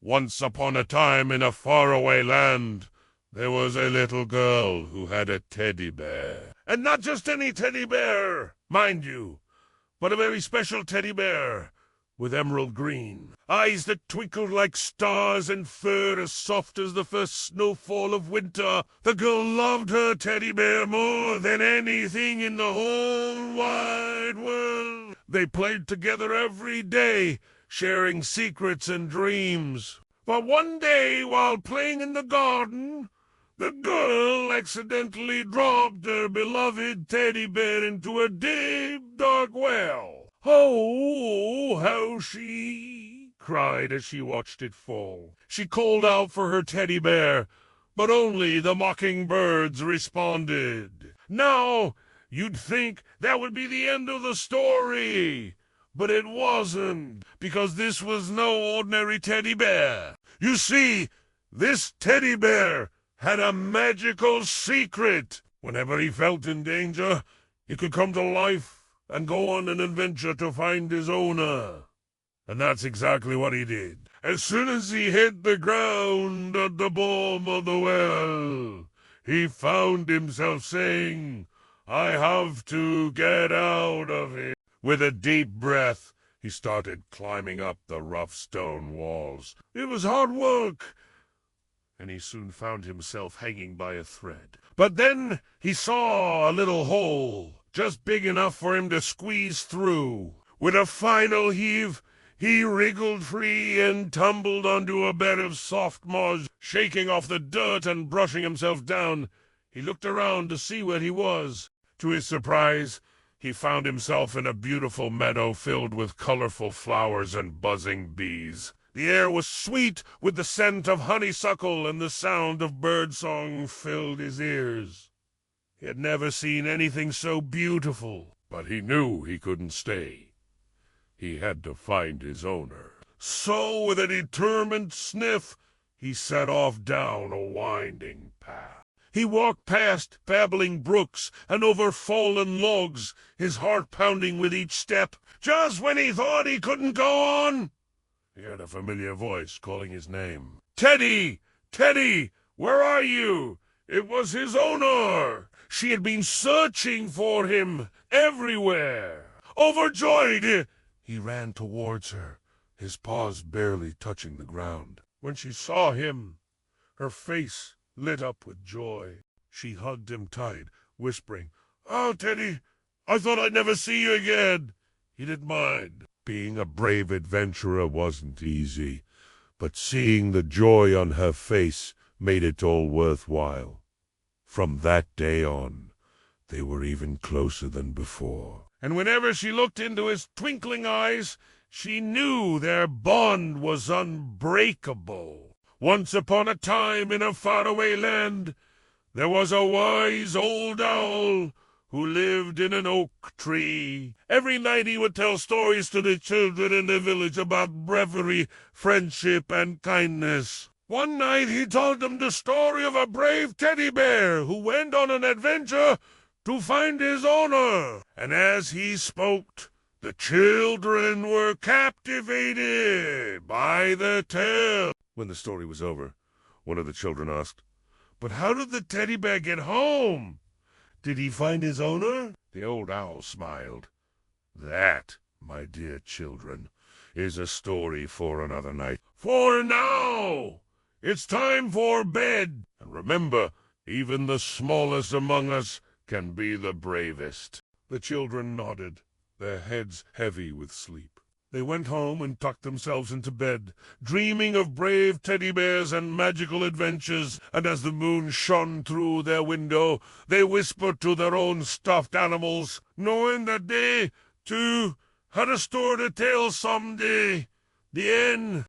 Once upon a time in a faraway land, there was a little girl who had a teddy bear. And not just any teddy bear, mind you, but a very special teddy bear with emerald green eyes that twinkled like stars and fur as soft as the first snowfall of winter. The girl loved her teddy bear more than anything in the whole wide world. They played together every day, sharing secrets and dreams. But one day, while playing in the garden, the girl accidentally dropped her beloved teddy bear into a deep, dark well. Oh, how she cried as she watched it fall. She called out for her teddy bear, but only the mockingbirds responded. Now, you'd think that would be the end of the story. But it wasn't, because this was no ordinary teddy bear. You see, this teddy bear had a magical secret. Whenever he felt in danger, he could come to life and go on an adventure to find his owner. And that's exactly what he did. As soon as he hit the ground at the bottom of the well, he found himself saying, "I have to get out of here." With a deep breath, he started climbing up the rough stone walls. It was hard work, and he soon found himself hanging by a thread. But then he saw a little hole, just big enough for him to squeeze through. With a final heave, he wriggled free and tumbled onto a bed of soft moss. Shaking off the dirt and brushing himself down, he looked around to see where he was. To his surprise, he found himself in a beautiful meadow filled with colorful flowers and buzzing bees. The air was sweet with the scent of honeysuckle, and the sound of birdsong filled his ears. He had never seen anything so beautiful, but he knew he couldn't stay. He had to find his owner. So, with a determined sniff, he set off down a winding path. He walked past babbling brooks and over fallen logs, his heart pounding with each step. Just when he thought he couldn't go on, he heard a familiar voice calling his name. "Teddy! Teddy! Where are you?" It was his owner. She had been searching for him everywhere. Overjoyed, he ran towards her, his paws barely touching the ground. When she saw him, her face lit up with joy. She hugged him tight, whispering, "Oh, Teddy, I thought I'd never see you again." He didn't mind. Being a brave adventurer wasn't easy, but seeing the joy on her face made it all worthwhile. From that day on, they were even closer than before. And whenever she looked into his twinkling eyes, she knew their bond was unbreakable. Once upon a time in a faraway land, there was a wise old owl who lived in an oak tree. Every night he would tell stories to the children in the village about bravery, friendship, and kindness. One night he told them the story of a brave teddy bear who went on an adventure to find his owner. And as he spoke, the children were captivated by the tale. When the story was over, one of the children asked, "But how did the teddy bear get home? Did he find his owner?" The old owl smiled. "That, my dear children, is a story for another night. For now, it's time for bed. And remember, even the smallest among us can be the bravest." The children nodded, their heads heavy with sleep. They went home and tucked themselves into bed, dreaming of brave teddy bears and magical adventures, and as the moon shone through their window, they whispered to their own stuffed animals, knowing that they, too, had a story to tell someday. The end.